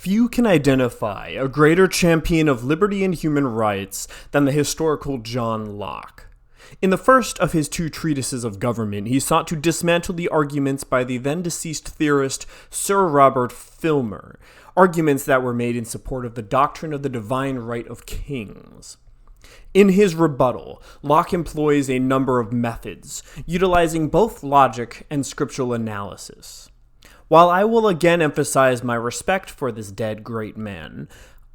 Few can identify a greater champion of liberty and human rights than the historical John Locke. In the first of his two treatises of government, he sought to dismantle the arguments by the then-deceased theorist Sir Robert Filmer, arguments that were made in support of the doctrine of the divine right of kings. In his rebuttal, Locke employs a number of methods, utilizing both logic and scriptural analysis. While I will again emphasize my respect for this dead great man,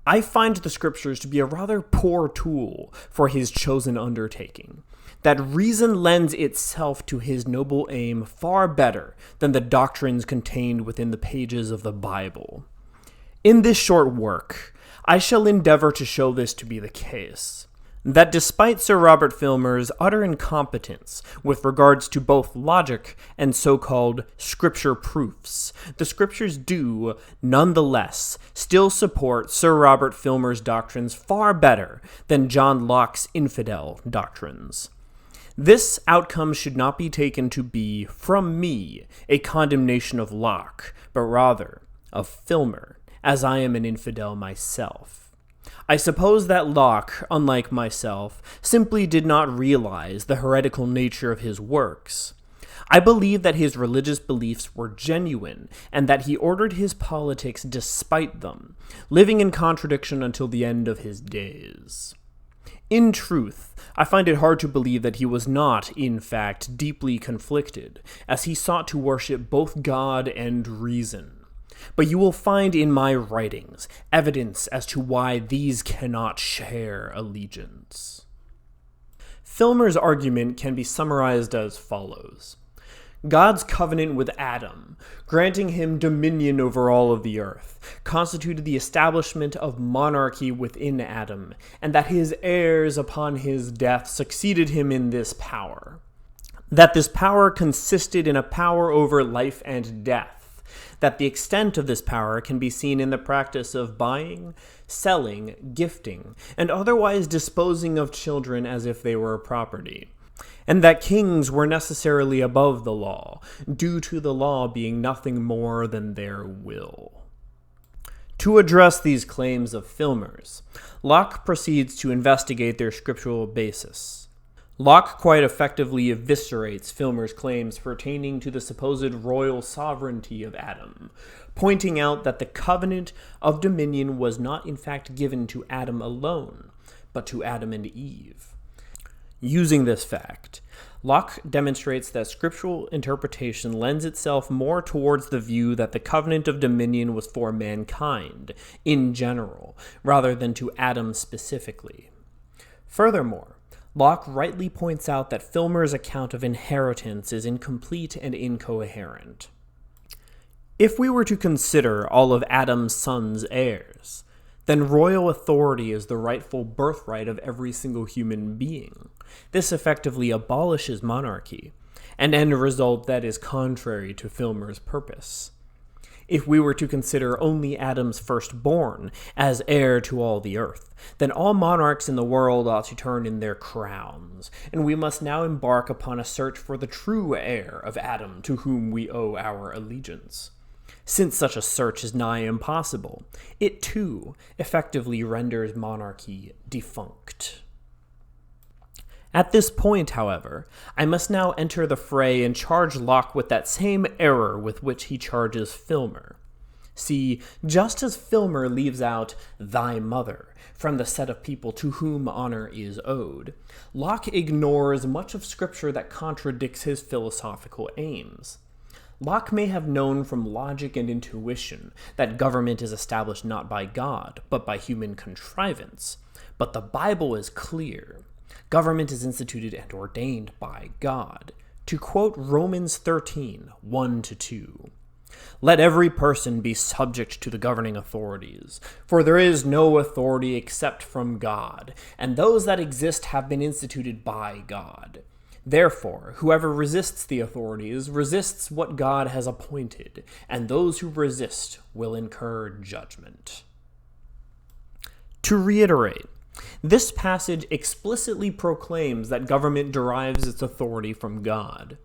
I find the scriptures to be a rather poor tool for his chosen undertaking. That reason lends itself to his noble aim far better than the doctrines contained within the pages of the Bible. In this short work, I shall endeavor to show this to be the case. That despite Sir Robert Filmer's utter incompetence with regards to both logic and so-called scripture proofs, the scriptures do, nonetheless, still support Sir Robert Filmer's doctrines far better than John Locke's infidel doctrines. This outcome should not be taken to be, from me, a condemnation of Locke, but rather of Filmer, as I am an infidel myself. I suppose that Locke, unlike myself, simply did not realize the heretical nature of his works. I believe that his religious beliefs were genuine, and that he ordered his politics despite them, living in contradiction until the end of his days. In truth, I find it hard to believe that he was not, in fact, deeply conflicted, as he sought to worship both God and reason. But you will find in my writings evidence as to why these cannot share allegiance. Filmer's argument can be summarized as follows. God's covenant with Adam, granting him dominion over all of the earth, constituted the establishment of monarchy within Adam, and that his heirs upon his death succeeded him in this power. That this power consisted in a power over life and death. That the extent of this power can be seen in the practice of buying, selling, gifting, and otherwise disposing of children as if they were property, and that kings were necessarily above the law, due to the law being nothing more than their will. To address these claims of Filmer's, Locke proceeds to investigate their scriptural basis. Locke quite effectively eviscerates Filmer's claims pertaining to the supposed royal sovereignty of Adam, pointing out that the covenant of dominion was not in fact given to Adam alone, but to Adam and Eve. Using this fact, Locke demonstrates that scriptural interpretation lends itself more towards the view that the covenant of dominion was for mankind, in general, rather than to Adam specifically. Furthermore, Locke rightly points out that Filmer's account of inheritance is incomplete and incoherent. If we were to consider all of Adam's sons heirs, then royal authority is the rightful birthright of every single human being. This effectively abolishes monarchy, an end result that is contrary to Filmer's purpose. If we were to consider only Adam's firstborn as heir to all the earth, then all monarchs in the world ought to turn in their crowns, and we must now embark upon a search for the true heir of Adam to whom we owe our allegiance. Since such a search is nigh impossible, it too effectively renders monarchy defunct. At this point, however, I must now enter the fray and charge Locke with that same error with which he charges Filmer. See, just as Filmer leaves out "thy mother" from the set of people to whom honor is owed, Locke ignores much of Scripture that contradicts his philosophical aims. Locke may have known from logic and intuition that government is established not by God, but by human contrivance, but the Bible is clear. Government is instituted and ordained by God. To quote Romans 13, 1-2, "Let every person be subject to the governing authorities, for there is no authority except from God, and those that exist have been instituted by God. Therefore, whoever resists the authorities resists what God has appointed, and those who resist will incur judgment." To reiterate, this passage explicitly proclaims that government derives its authority from God.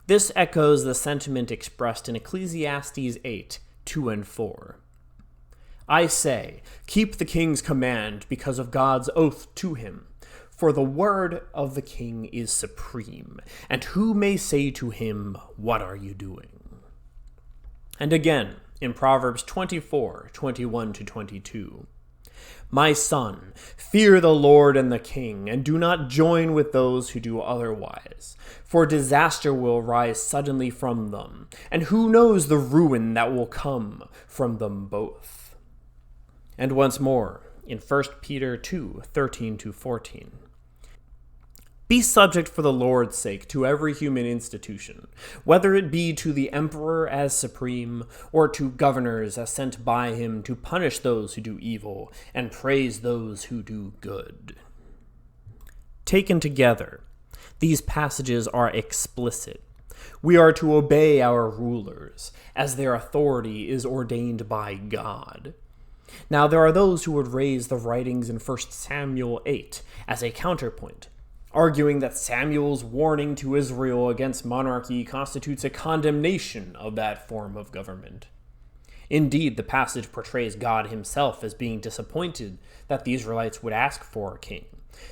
This echoes the sentiment expressed in Ecclesiastes 8, 2 and 4. I say, keep the king's command because of God's oath to him. For the word of the king is supreme, and who may say to him, what are you doing? And again, in Proverbs 24:21-22, my son, fear the Lord and the king, and do not join with those who do otherwise, for disaster will rise suddenly from them, and who knows the ruin that will come from them both. And once more, in 1 Peter 2:13-14, be subject for the Lord's sake to every human institution, whether it be to the emperor as supreme, or to governors as sent by him to punish those who do evil and praise those who do good. Taken together, these passages are explicit. We are to obey our rulers, as their authority is ordained by God. Now there are those who would raise the writings in 1 Samuel 8 as a counterpoint, arguing that Samuel's warning to Israel against monarchy constitutes a condemnation of that form of government. Indeed, the passage portrays God himself as being disappointed that the Israelites would ask for a king,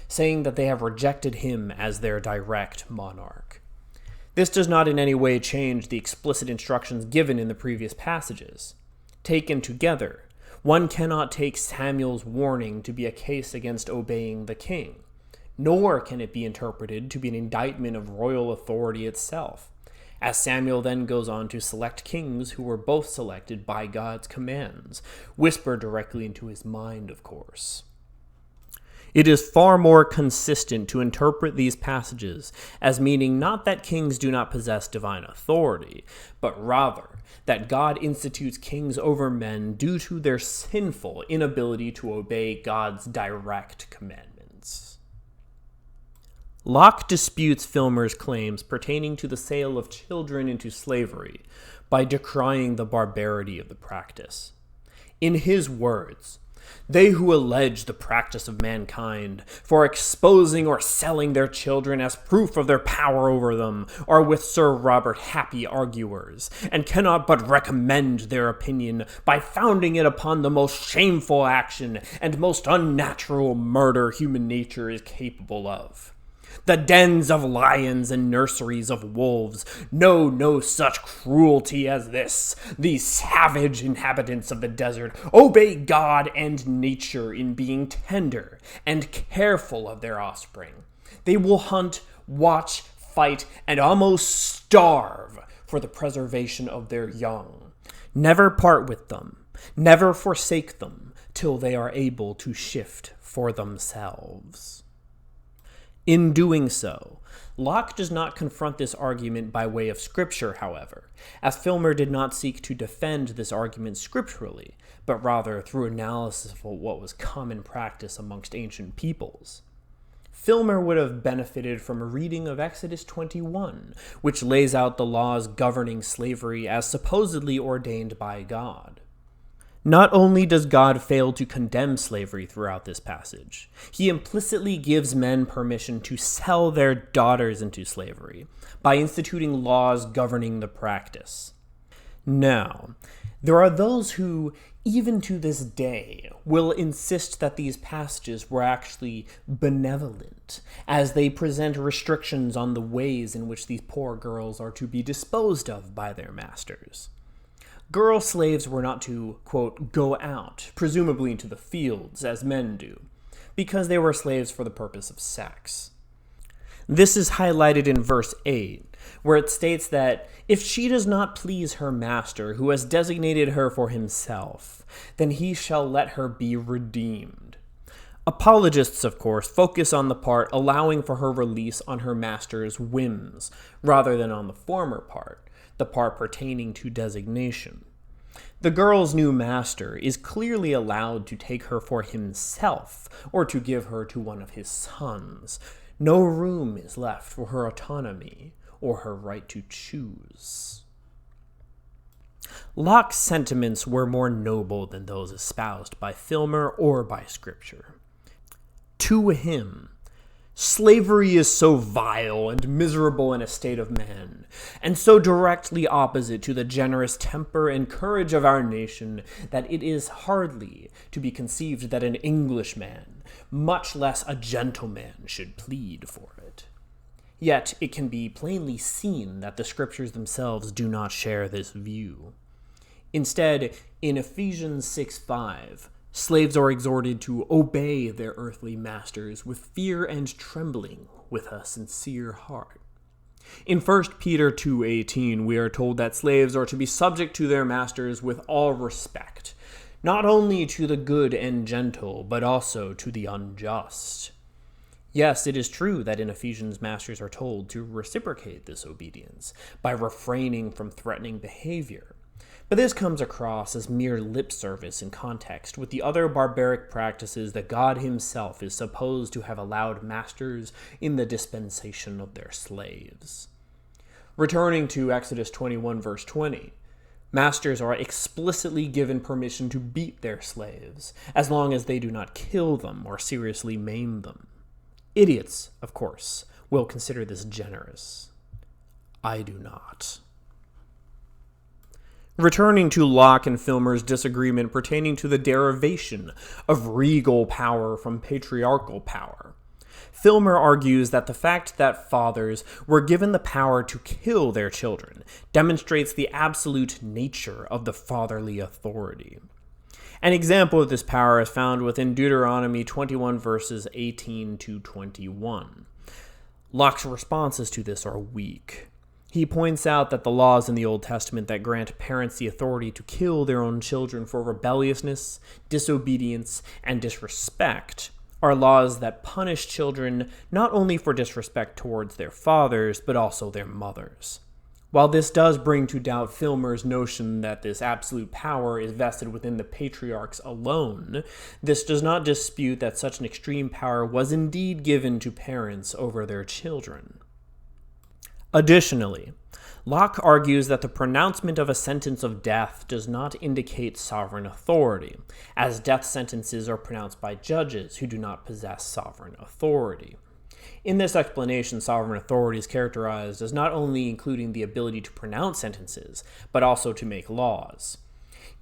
saying that they have rejected him as their direct monarch. This does not in any way change the explicit instructions given in the previous passages. Taken together, one cannot take Samuel's warning to be a case against obeying the king, nor can it be interpreted to be an indictment of royal authority itself, as Samuel then goes on to select kings who were both selected by God's commands, whispered directly into his mind, of course. It is far more consistent to interpret these passages as meaning not that kings do not possess divine authority, but rather that God institutes kings over men due to their sinful inability to obey God's direct commandments. Locke disputes Filmer's claims pertaining to the sale of children into slavery by decrying the barbarity of the practice. In his words, they who allege the practice of mankind for exposing or selling their children as proof of their power over them are with Sir Robert happy arguers, and cannot but recommend their opinion by founding it upon the most shameful action and most unnatural murder human nature is capable of. The dens of lions and nurseries of wolves know no such cruelty as this. These savage inhabitants of the desert obey God and nature in being tender and careful of their offspring. They will hunt, watch, fight, and almost starve for the preservation of their young. Never part with them, never forsake them, till they are able to shift for themselves. In doing so, Locke does not confront this argument by way of scripture, however, as Filmer did not seek to defend this argument scripturally, but rather through analysis of what was common practice amongst ancient peoples. Filmer would have benefited from a reading of Exodus 21, which lays out the laws governing slavery as supposedly ordained by God. Not only does God fail to condemn slavery throughout this passage, he implicitly gives men permission to sell their daughters into slavery by instituting laws governing the practice. Now, there are those who, even to this day, will insist that these passages were actually benevolent, as they present restrictions on the ways in which these poor girls are to be disposed of by their masters. Girl slaves were not to, quote, go out, presumably into the fields, as men do, because they were slaves for the purpose of sex. This is highlighted in verse 8, where it states that if she does not please her master, who has designated her for himself, then he shall let her be redeemed. Apologists, of course, focus on the part allowing for her release on her master's whims, rather than on the former part, the part pertaining to designation. The girl's new master is clearly allowed to take her for himself, or to give her to one of his sons. No room is left for her autonomy, or her right to choose. Locke's sentiments were more noble than those espoused by Filmer or by Scripture. To him, Slavery is so vile and miserable in a state of man, and so directly opposite to the generous temper and courage of our nation, that it is hardly to be conceived that an Englishman, much less a gentleman, should plead for it. Yet it can be plainly seen that the Scriptures themselves do not share this view. Instead, in Ephesians 6:5, slaves are exhorted to obey their earthly masters with fear and trembling, with a sincere heart. In 1 Peter 2:18, we are told that slaves are to be subject to their masters with all respect, not only to the good and gentle, but also to the unjust. Yes, it is true that in Ephesians, masters are told to reciprocate this obedience by refraining from threatening behavior. But this comes across as mere lip service in context with the other barbaric practices that God himself is supposed to have allowed masters in the dispensation of their slaves. Returning to Exodus 21, verse 20, masters are explicitly given permission to beat their slaves, as long as they do not kill them or seriously maim them. Idiots, of course, will consider this generous. I do not. Returning to Locke and Filmer's disagreement pertaining to the derivation of regal power from patriarchal power, Filmer argues that the fact that fathers were given the power to kill their children demonstrates the absolute nature of the fatherly authority. An example of this power is found within Deuteronomy 21 verses 18 to 21. Locke's responses to this are weak. He points out that the laws in the Old Testament that grant parents the authority to kill their own children for rebelliousness, disobedience, and disrespect are laws that punish children not only for disrespect towards their fathers, but also their mothers. While this does bring to doubt Filmer's notion that this absolute power is vested within the patriarchs alone, this does not dispute that such an extreme power was indeed given to parents over their children. Additionally, Locke argues that the pronouncement of a sentence of death does not indicate sovereign authority, as death sentences are pronounced by judges who do not possess sovereign authority. In this explanation, sovereign authority is characterized as not only including the ability to pronounce sentences, but also to make laws.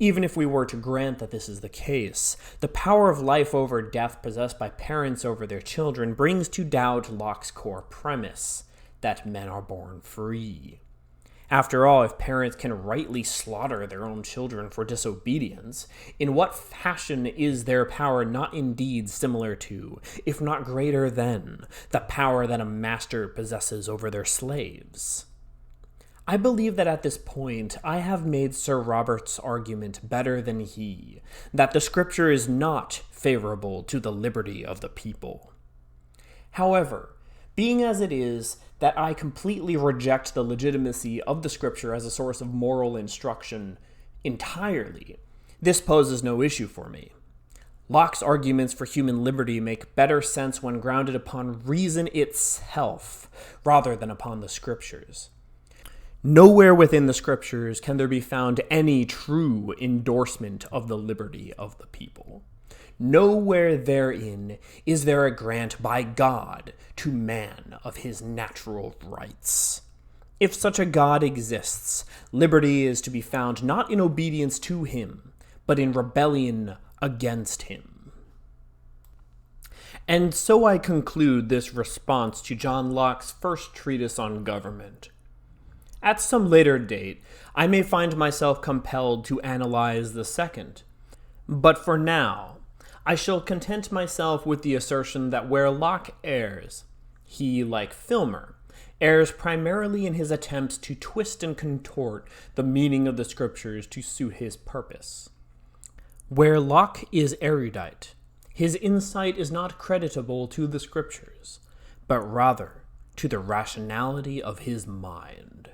Even if we were to grant that this is the case, the power of life over death possessed by parents over their children brings to doubt Locke's core premise, that men are born free. After all, if parents can rightly slaughter their own children for disobedience, in what fashion is their power not indeed similar to, if not greater than, the power that a master possesses over their slaves? I believe that at this point I have made Sir Robert's argument better than he, that the Scripture is not favorable to the liberty of the people. However, being as it is that I completely reject the legitimacy of the Scripture as a source of moral instruction entirely, this poses no issue for me. Locke's arguments for human liberty make better sense when grounded upon reason itself, rather than upon the Scriptures. Nowhere within the Scriptures can there be found any true endorsement of the liberty of the people. Nowhere therein is there a grant by God to man of his natural rights. If such a God exists, liberty is to be found not in obedience to him, but in rebellion against him. And so I conclude this response to John Locke's first treatise on government. At some later date, I may find myself compelled to analyze the second. But for now, I shall content myself with the assertion that where Locke errs, he, like Filmer, errs primarily in his attempts to twist and contort the meaning of the Scriptures to suit his purpose. Where Locke is erudite, his insight is not creditable to the Scriptures, but rather to the rationality of his mind.